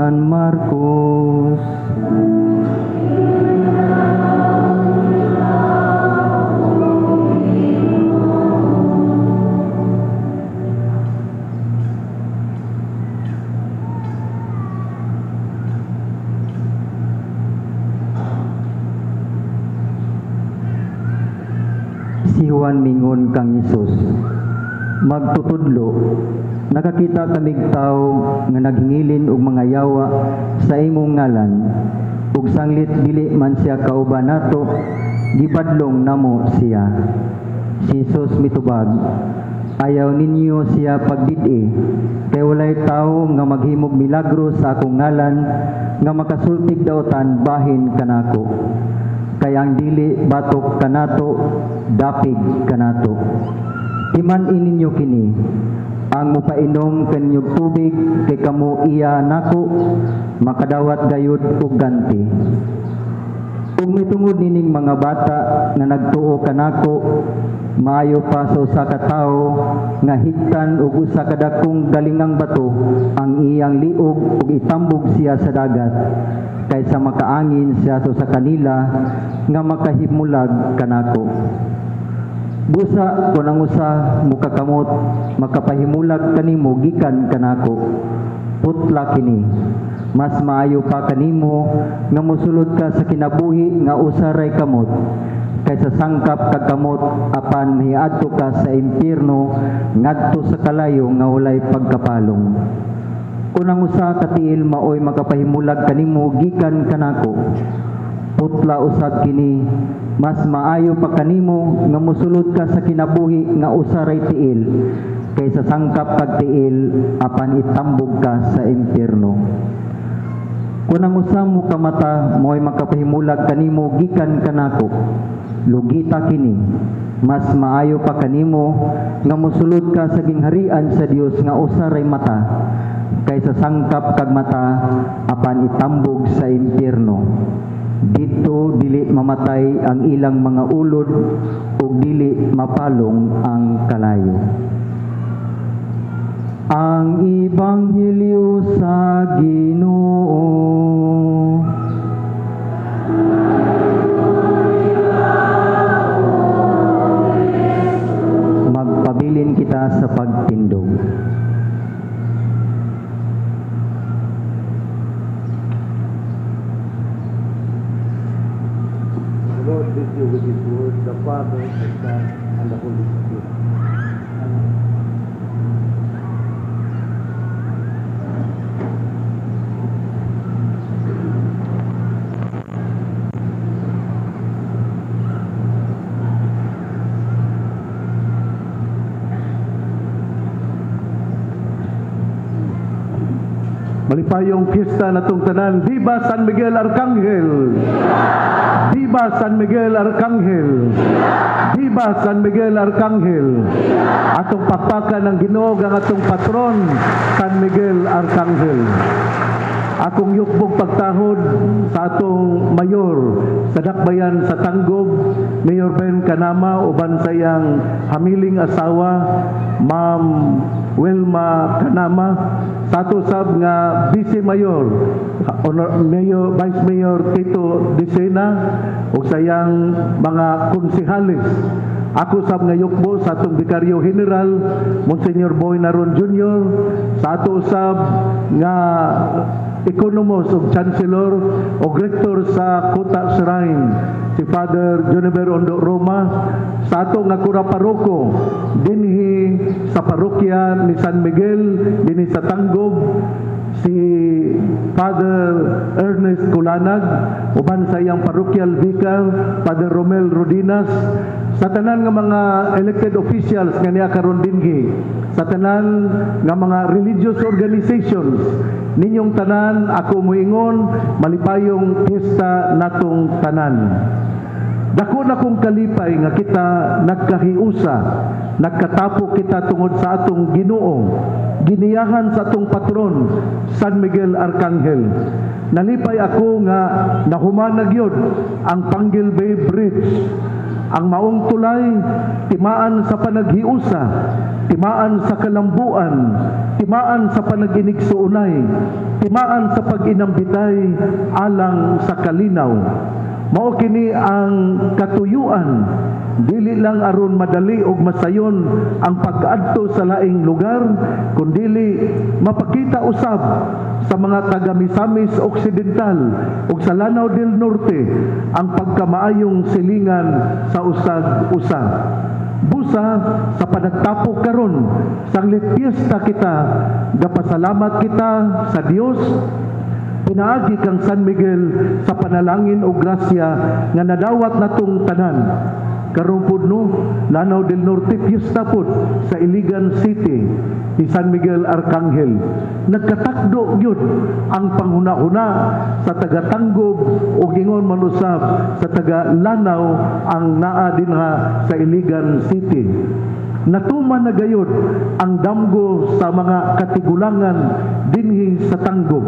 San Marcos. Si Juan mingon kang Hesus, magtutudlo, nakakita kamig tao nga naghingilin og mga yawa sa imong ngalan, ug sanglit dili man siya kauban nato, gibadlong namo siya. Si Hesus mitubag, ayaw ninyo siya pagdid-i, kay walay tao nga maghimog milagro sa akong ngalan nga makasultig daotan bahin kanako. Kay ang dili batok kanato, dapig kanato. Timan ininyo kini, ang mupainom kanyog tubig kay kamo iya nako, makadawat gayud og ganti. Ug mitungod nining mga bata nga nagtuo kanako, maayo pa sa usa ka tawo nga higtan og usa ka dakong galingang bato ang iyang liog ug itambog siya sa dagat, kaysa makaangin siya sa kanila nga makahimulag kanako. Busa kun ang usa mukakamot makapahimulag kanimo gikan kanako, putla kini. Mas maayo pa kanimo nga mosulod ka sa kinabuhi nga usaray kamot, kaysa sangkap kag kamot apan miadto ka sa impierno ngadto sa kalayo nga walay pagkapalong. Kung ang usa ka tiil maoy makapahimulag kanimo gikan kanako, putla usab kini. Mas maayo pa kanimo nga mosulod ka sa kinabuhi nga usaray tiil, kaysa sangkap kag tiil apan itambog ka sa impierno. Kung ang usa mo ka mata maoy makapahimulag kanimo gikan kanako, lugita kini. Mas maayo pa kanimo nga mosulod ka sa gingharian sa Dios nga usaray mata, kaysa sangkap kag mata apan itambog sa impierno. Dito dili mamatay ang ilang mga ulod ug dili mapalong ang kalayo. Ang Ebanghelyo sa Ginoo. Magpabilin kita sa pagtindog. The Lord bless you with His word, the Father, the Son, and the Holy Spirit. Malipayong piyesta natong tanan. Viva San Miguel Arcangel! Viva San Miguel Arcangel! Viva San Miguel Arcangel! Atong pakpakan ng Ginoo ang atong patron, San Miguel Arcangel. Akong yukbog pagtahod sa atong mayor sa dakbayan sa Tanggob, Mayor Ben Canama, uban sa iyang hamiling asawa, Ma'am Wilma Canama, sa ato sab nga Vice Mayor, Mayor, Vice Mayor Tito Dicena, ug sa iyang mga konsehalis. Ako sab nga yukbo sa atong Vicaryo General, Monsignor Boy Naron Jr., sa ato sab nga Economos ug Chancellor o Rector sa Kuta Shrine, si Father Juniper Ondo Roma, sa ato nga Kura Paroko dinhi sa parokya ni San Miguel dinhi sa Tanggob, si Father Ernest Kulanag, uban sa iyang parochial vicar, Father Romel Rodinas, sa tanan nga mga elected officials nga niya karon dinhi, sa tanan nga mga religious organizations, ninyong tanan, ako moingon, malipayong piyesta natong tanan. Dako na kong kalipay nga kita nagkahiusa, nagkatapo kita tungod sa atong Ginoo, giniyahan sa atong patron, San Miguel Arcangel. Nalipay ako nga nahumanag yun ang Panggil Bay Bridge. Ang maong tulay, timaan sa panaghiusa, timaan sa kalambuan, timaan sa panaginigsuunay, timaan sa pag-inambitay, alang sa kalinaw. Mao kini ang katuyuan, dili lang aron madali og masayon ang pag-adto sa laing lugar, kundili mapakita usab sa mga taga Misamis Occidental ug sa Lanao del Norte ang pagkamaayong silingan sa usag-usa. Busa sa panagtapok karon sanglit piyesta kita, gapasalamat kita sa Dios. Pinaagi kang San Miguel sa panalangin o grasya nga nadawat natong tanan. Karon pud no, Lanao del Norte piyesta pud sa Iligan City ni San Miguel Arcangel. Nagkatakdo gyud ang panghuna-huna sa taga Tanggob o gingon man usab sa taga Lanao ang naa dinha sa Iligan City. Natuman na gayud ang damgo sa mga katigulangan dinhi sa Tanggob.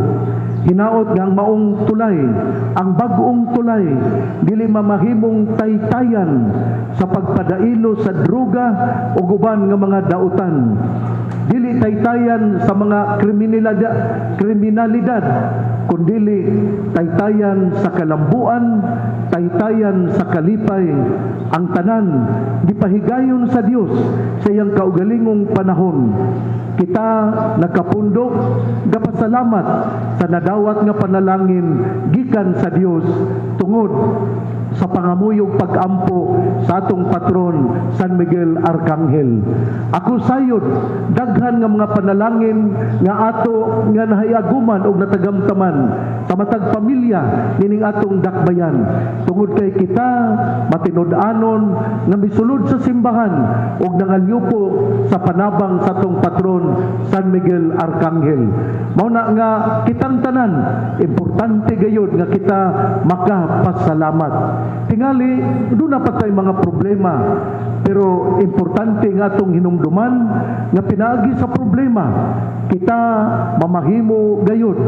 Hinaot nga ang maong tulay, ang bagong tulay, dili mamahimong taytayan sa pagpadailo sa droga o guban nga mga dautan. Dili taytayan sa mga kriminalidad, kundili taytayan sa kalambuan, taytayan sa kalipay. Ang tanan gipahigayon sa Dios sa iyang kaugalingong panahon. Kita nakapundok, gapasalamat sa nadawat nga panalangin gikan sa Dios tungod sa pangamuyong pag-ampo sa atong patron San Miguel Arcangel. Ako sayod daghan nga mga panalangin nga ato nga nahayaguman og natagamtaman sa matag pamilya nining atong dakbayan, tungod kay kita matinud-anon nga misulod sa simbahan og nangalyupo sa panabang sa atong patron San Miguel Arcangel. Mao na nga kitang tanan importante gayud nga kita makapasalamat. Tingali, doon na patay mga problema. Pero importante nga itong hinumduman nga pinaagi sa problema. Kita mamahimo gayud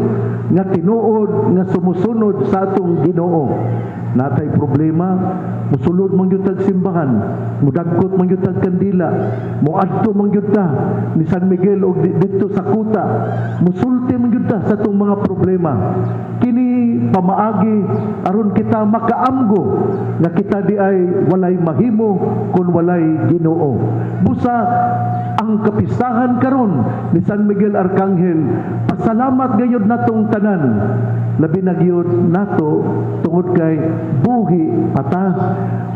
nga tinuod nga sumusunod sa atong Ginoo. Natay problema, musulod man gyud tag simbahan, mudagkot man gyud tag kandila, muadto man gyud ta ni San Miguel og dito sa kuta, musulti man gyud ta sa atong mga problema. Kini pamaagi aron kita makaamgo nga kita di ay walay mahimo kun walay Ginoo. Busa ang kapistahan karon ni San Miguel Arcangel, pasalamat gayud natong tanan. Labi na gyud nato tungod kay buhi pata.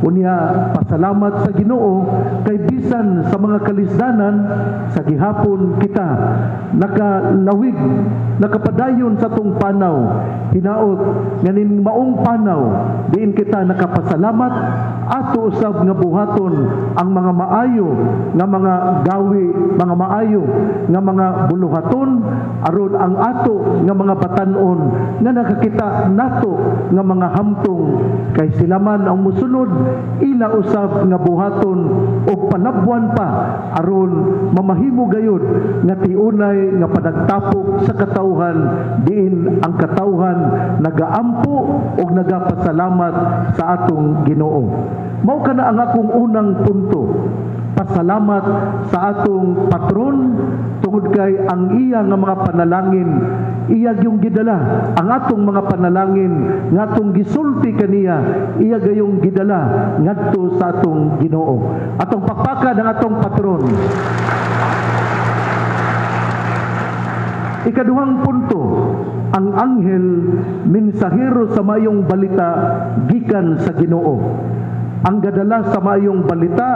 Unya pasalamat sa Ginoo kay bisan sa mga kalisdanan sa gihapon kita nakalawig, nakapadayon sa tong panaw. Hinaot nganin maong panaw diin kita nakapasalamat ato usab nga buhaton ang mga maayo nga mga gawi, mga maayo nga mga buluhaton aron ang ato nga mga batan-on nga nakakita nato nga mga hamtong kay sila man ang musunod ila usab nga buhaton o palabwan pa aron mamahimo gayud nga tiunay nga panagtapok sa katawhan diin ang katawhan nagaampo o nagapasalamat sa atong Ginoo. Mao kana ang akong unang punto. Pasalamat sa atong patron tungod kay ang iya nga mga panalangin iya yung gidala, ang atong mga panalangin nga atong gisulti kaniya iya gayong gidala ngadto sa atong Ginoo. Atong pakpakan ang atong patron. Ikaduhang punto, ang anghel mensahero sa mayong balita gikan sa Ginoo. Ang gadala sa mayong balita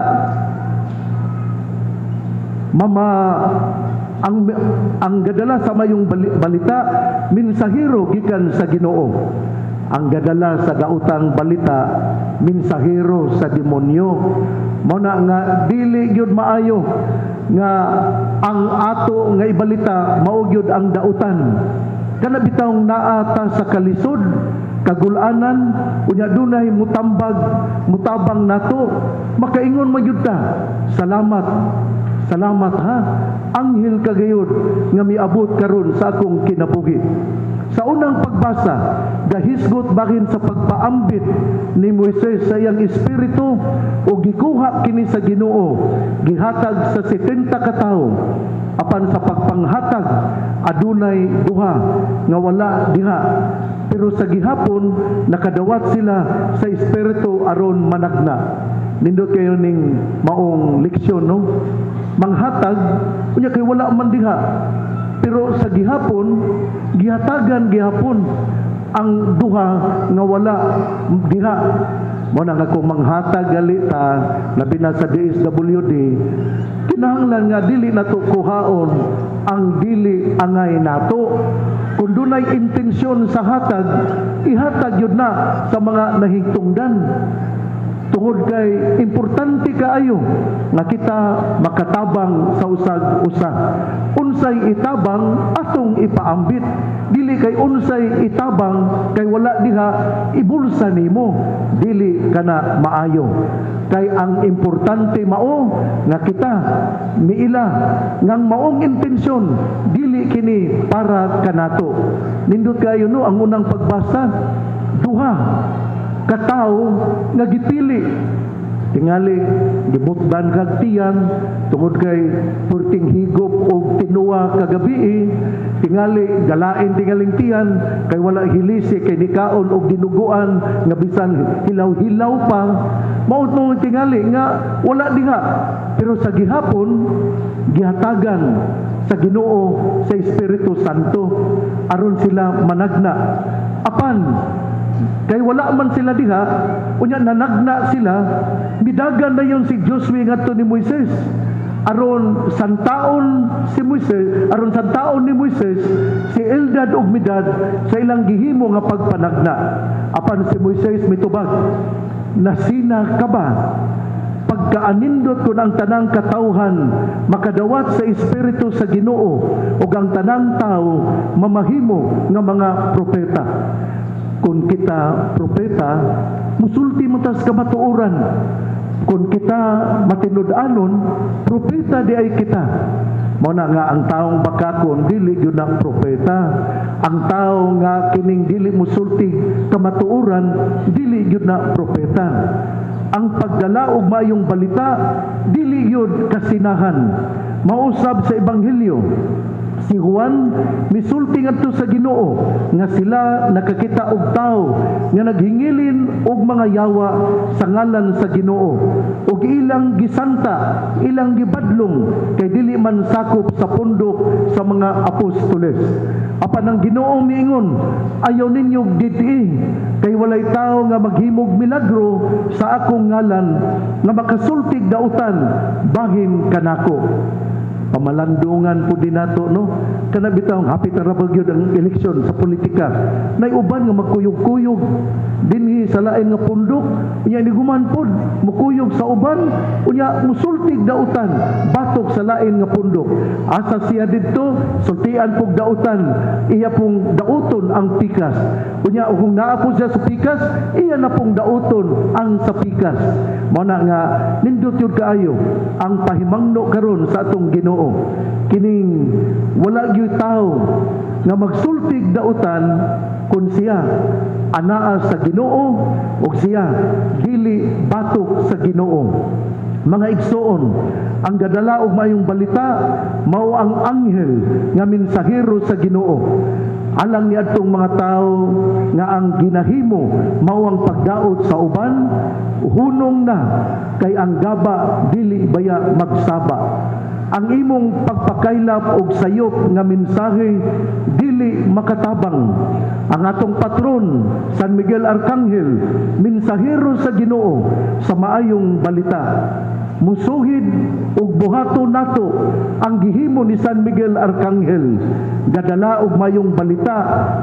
ang gadala sa mayong balita mensahero gikan sa Ginoo. Ang gadala sa daotang balita mensahero sa demonyo. Mao na nga dili gyud maayo nga ang ato nga ibalita mao gyud ang dautan. Kana bitawng naata sa kalisod, kagulanan, unya dunay mutabang nato, makaingon magyud ta, salamat. Salamat ha. Anghel kagayod nga miabot karon sa akong kinabuhi. Sa unang pagbasa, gahisgot bahin sa pagpaambit ni Moises sa iyang espiritu o gikuha kini sa Ginoo, gihatag sa 70 ka tawo. Apan sa pagpanghatag adunay duha nga wala diha. Pero sa gihapon nakadawat sila sa espiritu aron managna. Nindot kayo ning maong leksyon, no? Manghatag unya kay wala man diha. Pero sa gihapon gihatagan gihapon ang duha nga wala diha. Mo na nga kung manghatag galita labi na sa DSWD, kinahanglan nga dili nato kuhaon ang dili angay nato. Kung dunay intensyon sa hatag, ihatag yun na sa mga nahigtungdan. Tungod kay importante kaayo nga kita makatabang sa usag-usa. Unsay itabang atong ipaambit. Dili kay unsay itabang kay wala diha ibulsa nimo. Dili kana maayo. Kay ang importante mao nga kita miila ngang maong intensyon dili kini para kanato. Nindot kayo no ang unang pagbasa, duha katawo nga gipili tingali gibutdan kag tiyan tungod kay purting higop og tinuwa kagabi, tingali galain tingaling tiyan kay wala hilisi kay nikaon og dinuguan nga bisan hilaw-hilaw pa mao tong tingali nga wala diha. Pero sa gihapon gihatagan sa Ginoo sa Espiritu Santo aron sila managna. Apan kay wala man sila diha, unya nanagna sila, midagan na yon si Josue ngadto ni Moises. Aron santaon si Moises, aron santaon ni Moises si Eldad ug Medad sa ilang gihimo nga pagpanagna. Apan si Moises mitubag, nasina ka ba? Pagkaanindot kun ang tanang katawhan makadawat sa espiritu sa Ginoo ug ang tanang tawo mamahimo nga mga propeta. Kung kita propeta, musulti mo tas kamatuoran. Kung kita matinud-anon, propeta di ay kita. Mao na nga ang taong bakakon dili gyud na propeta. Ang tao nga kining dili musulti kamatuoran dili gyud na propeta. Ang pagdala og maayong balita dili gyud kasinahan. Mausab sa ebanghelyo si Juan misulti ngadto sa Ginoo nga sila nakakita og tawo nga naghingilin og mga yawa sa ngalan sa Ginoo ug ilang gisanta, ilang gibadlong kay dili man sakop sa pundok sa mga apostoles. Apan ang Ginoo miingon, ayaw ninyo didi kay walay tawo nga maghimog milagro sa akong ngalan nga makasultig dautan bahin kanako. Pamalandungan po din nato, no? Kana bitaw hapit ra gyud ang eleksyon sa politika. Nay uban nga magkuyog-kuyog dinhi sa lain nga pundok, unya niguman pod mukuyog sa uban, unya musultig dautan batok sa lain nga pundok. Asa siya didto sultian pog dautan, iya pong dauton ang pikas. Unya kung naa po siya sa pikas, iya na pong dauton ang sa pikas. Mao na nga nindot yun kaayo ang pahimangno karon sa atong Ginoo. Kining wala gyud tawo nga magsultig dautan kun siya anaa sa Ginoo o siya dili batok sa Ginoo. Mga igsoon, ang gadala og mayong balita mao ang anghel nga mensahero sa Ginoo. Alang niadtong mga tao nga ang ginahimo mao ang pagdaot sa uban, hunong na kay ang gaba dili baya magsaba. Ang imong pagpakaylap og sayop nga mensahe dili makatabang. Ang atong patron San Miguel Arcangel, mensahero sa Ginoo sa maayong balita. Musuhid ug buhaton nato ang gihimo ni San Miguel Arcangel, gadala og mayong balita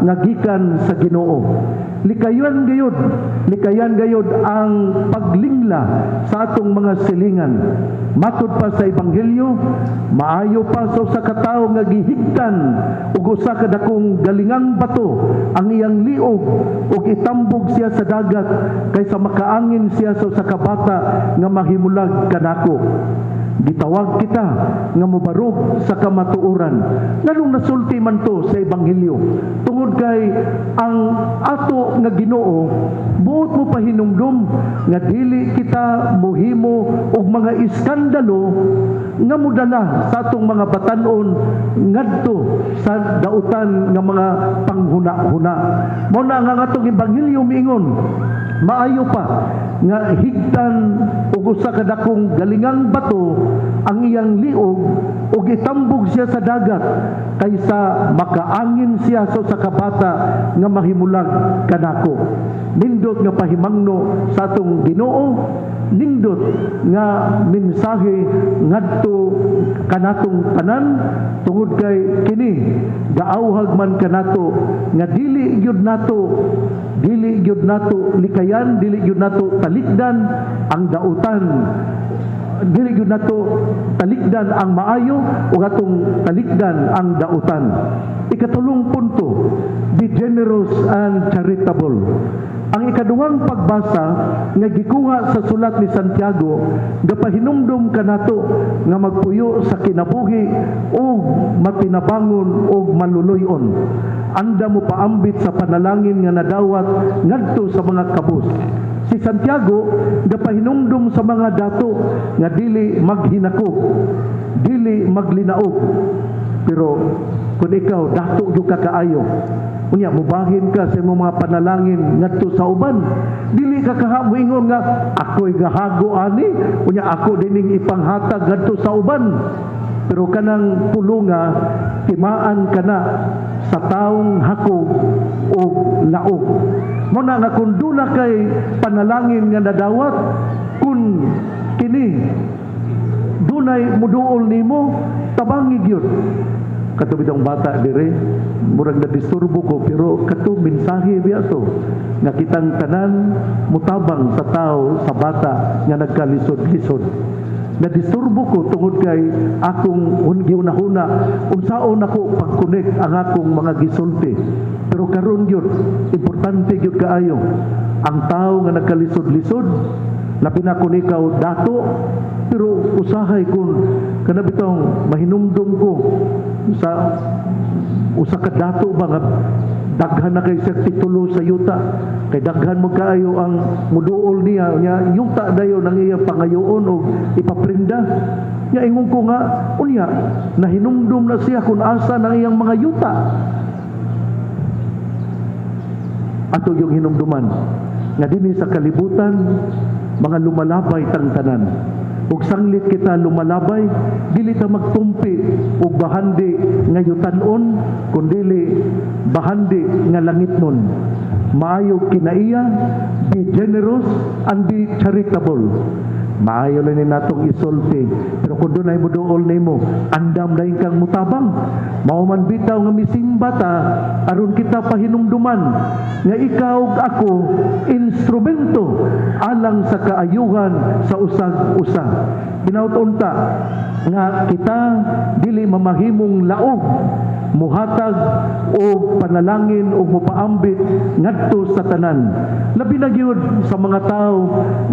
nga gikan sa Ginoo. Likayan gayud ang paglingla sa atong mga silingan. Matud pa sa ebanghelyo, maayo pa sa usa ka tawo nga gihigtan ug usa ka dakong galingang bato ang iyang liog ug itambog siya sa dagat kaysa makaangin siya sa usa ka bata nga mahimulag kanako. Gitawag kita nga mobarog sa kamatuoran. Nganong nasulti man to sa Ebanghelyo? Tungod kay ang ato nga Ginoo buot mo pahinumdum nga dili kita mohimo og mga iskandalo nga mudala sa atong mga batan-on ngadto sa dautan nga mga panghuna-huna. Mao na nga atong Ebanghelyo miingon, maayo pa nga higtan og usa ka dakong galingang bato ang iyang liog ug itambog siya sa dagat kaysa makaangin siya sa kabata nga mahimulag kanako. Nindot nga pahimangno sa atong Ginoo, nindot nga mensahe ngadto kanatong tanan tungod kay kini gaawhag man kanato nga dili gyud nato likayan, dili gyud nato talikdan ang dautan, dili gyud nato talikdan ang maayo ug atong talikdan ang dautan. Ikatulong punto, be generous and charitable. Ang ikaduhang pagbasa nga gikuha sa sulat ni Santiago, gapahinumdum kanato nga magpuyo sa kinabuhi o matinabangon o maluluyon. Anda mo paambit sa panalangin nga nadawat ngadto sa mga kabus. Si Santiago gapahinumdum sa mga dato nga dili maghinako, dili maglinaog. Pero kung ikaw dato gyud ka kaayo, unya mubahin ka sa imong mga panalangin ngadto sa uban, dili ka kahamoingon nga ako'y gahago ani, unya ako dining ipanghatag ngadto sa uban. Pero kanang pulunga timaan kana sa taong hakog o laog. Mo na nga kung dula kay panalangin nga nadawat, kung kini dunay muduol nimo, tabangi gyud. Kato bitong bata dire, murag na disturbo ko, pero kato mensahe biya to nga kitang tanan mutabang sa tao, sa bata nga nagkalisod-lisod. Nadisturbo ko tungod kay akong hunahuna unsaon ako pag-connect ang akong mga gisulti. Pero karon gyud importante gyud kaayo ang tao nga nagkalisod-lisod, labi na kun ikaw dato, pero usahay kun kanabitong mahinumdum ko sa usa ka dato ba nga daghan na kay sa titulo sa yuta, kay daghan mo kaayo ang muduol niya yuta dayon ang iya pangayoon o ipaprinda nya. Ingon ko nga unya nahinumdum na siya kung asa ng iyang mga yuta. Ato yung hinumduman nga dinhi sa kalibutan mga lumalabay tang tanan. Ug sanglit kita lumalabay, dili ta magtumpi og bahandi nga yutan-on, kundili bahandi nga langitnon. Maayo kinaiya, be generous and be charitable. Maayo lang ni natong isulti, pero kung doon ay muduol nimo, andam na kang mutabang. Mauman bitaw nga misimba ta, aron kita pahinumduman nga ikaw ug ako instrumento alang sa kaayuhan sa usag-usa. Binauton ta nga kita dili mamahimong laog muhatag o panalangin o mupaambit ngadto sa tanan. Labi na gyud sa mga tao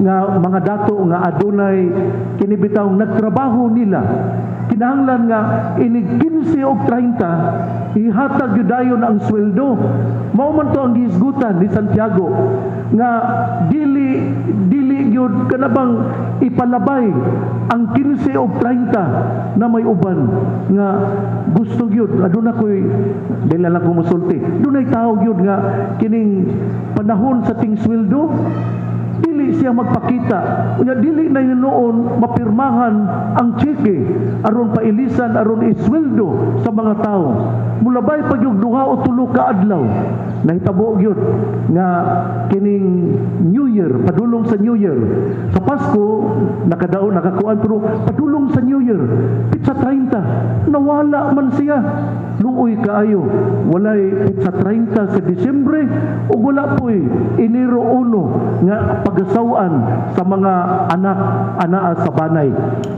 nga mga dato nga adunay kinibitaw nagtrabaho nila. Kinahanglan nga inig 15 o 30 ihatag gyud dayon ang sweldo. Mao man to ang gihisgutan ni Santiago nga dili gyud kanabang ipalabay ang 15 o 30 na may uban nga gusto gyud aduna koy dili lang ko musulti. Dunay tao gyud nga kining panahon sa ting sweldo dili siya magpakita. Unya dili na noon mapirmahan ang cheque aron pailisan aron isweldo sa mga tao. Mulabay pa gyud 2 o 3 ka adlaw. Nahitabo gyud nga kining New Year, padulong sa New Year. Sa Pasko nakadaon nakakuan pero padulong sa New Year pitsa 30 nawala man siya. Luoy kaayo. Walay pitsa 30 sa Disyembre ug wala poy Enero 1 nga pagasawan sa mga anak-anaa sa banay.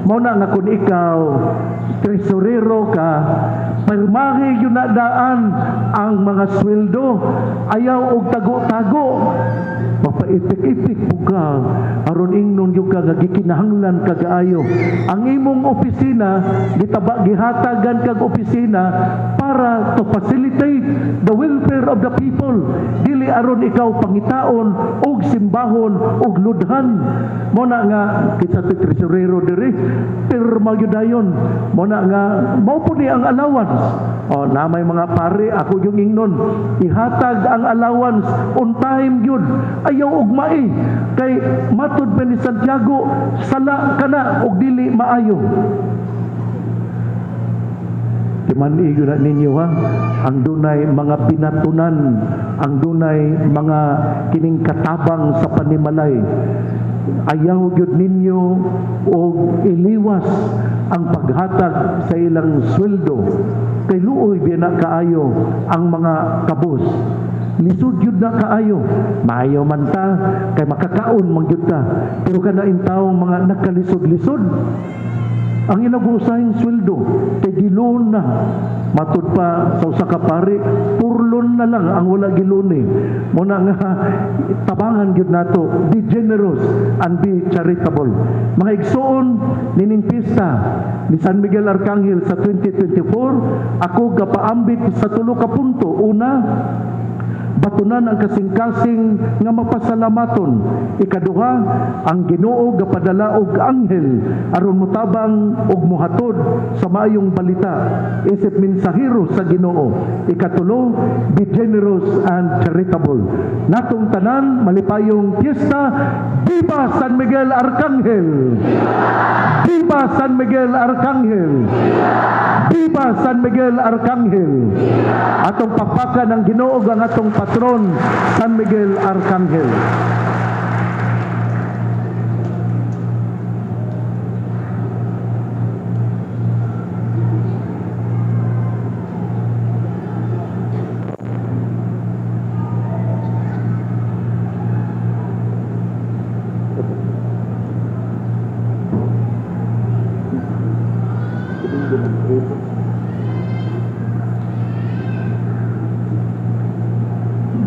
Mao na nga kun ikaw tresorero ka, pirmahe yun na daan ang mga sweldo, ayaw og tago-tago. mapaitik-itik mo ka, aron ingnon yung ka, gikinahanglan kagaayo. Ang imong opisina, gihatagan kag opisina para to facilitate the welfare of the people. Dili aron ikaw pangitaon og simbahon og ludhan. Mo na nga kita ti tresurero diri pirma gyudayon. Mo na nga mao po ni ang allowance. O na may mga pare ako yung ingnon ihatag ang allowance on time gyud. Ayaw og mai kay matud pa ni Santiago sala kana og dili maayo. Timanigo na ninyo ha, ang dunay mga binatunan, ang dunay mga kining katabang sa panimalay. Ayaw gyud ninyo og iliwas ang paghatag sa ilang sweldo. Kay luoy biya na kaayo ang mga kabos. Lisod yun na kaayo. Maayaw man ta, kay makakaon man yun ta. Pero kanain taong mga nagkalisod-lisod. Ang inagusahin sweldo, kay giloon na. Matud pa sa usa ka pare, purlon na lang ang wala giloon eh. Muna nga, tabangan yun nato, be generous and be charitable. Mga igsoon, nining pista ni San Miguel Arcangel sa 2024, ako gapaambit sa 3 ka punto. Una, batunan ang kasing-kasing nga mapasalamaton. Ikaduha, ang Ginoo gapadala og anghel aron mutabang og muhatod sa maayong balita isip mensahero sa Ginoo. Ikatulo, be generous and charitable. Natong tanan malipayong piyesta. Viva San Miguel Arcangel! Viva San Miguel Arcangel! Viva San Miguel Arcangel! Atong pagpaka ng Ginoo ang atong patron, San Miguel Arcangel.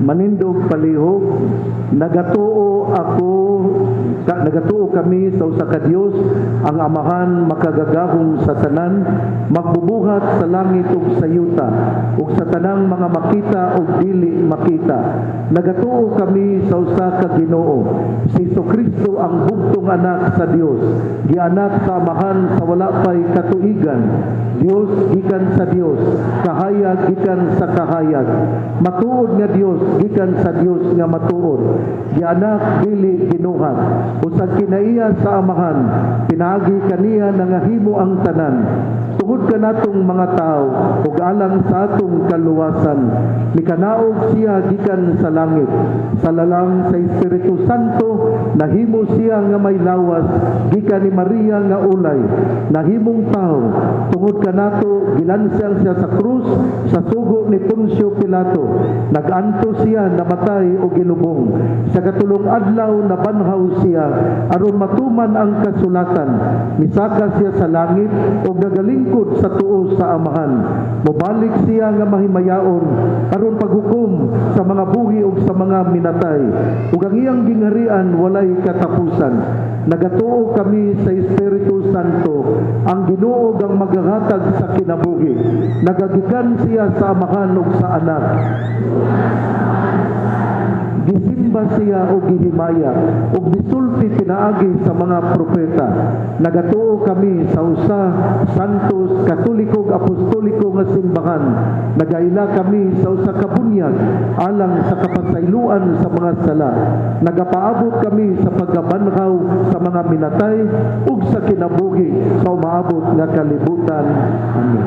Manindog palihog, nagatuo kami sa usa ka Dios, ang Amahan makagagahong sa tanan, magbubuhat sa langit ug sa yuta, ug sa tanang mga makita ug dili makita. Nagatuo kami sa usa ka Ginoo, si Jesucristo ang bugtong anak sa Dios, gianak sa Amahan sa wala pay katuigan, Dios gikan sa Dios, kahayag gikan sa kahayag, matuod nga Dios gikan sa Dios nga matuod, gianak dili ginuhat, usag kinaiya sa Amahan, pinagi kaniya nangahimo ang tanan. Tungod ka natong mga tao, ug alang sa atong kaluwasan, mikanaog siya gikan sa langit, sa lalang sa Espiritu Santo, nahimo siya nga may lawas, gikan ni Maria nga ulay, nahimong tao, tungod ka nato, gilansang siya sa krus, sa sugo ni Poncio Pilato, naganto siya, namatay o ginubong, sa katulong adlaw nabanhaw siya, aron matuman ang kasulatan, misaka siya sa langit, o nagalingkod sa tuo sa Amahan. Mubalik siya nga mahimayaon, aron paghukom sa mga buhi o sa mga minatay, ug ang iyang gingharian walay katapusan. Nagatuo kami sa Espiritu Santo, ang Ginoo ang maghahatag sa kinabuhi. Nagagikan siya sa Amahan ug sa Anak. Gisimba siya o gihimaya o gisulti pinaagi sa mga propeta. Nagatuo kami sa usa santos, katoliko, apostoliko nga simbahan. Nagaila kami sa usa ka bunyag alang sa kapasayloan sa mga sala. Nagapaabot kami sa pagkabanhaw sa mga minatay ug sa kinabuhi sa umaabot nga kalibutan. Amen.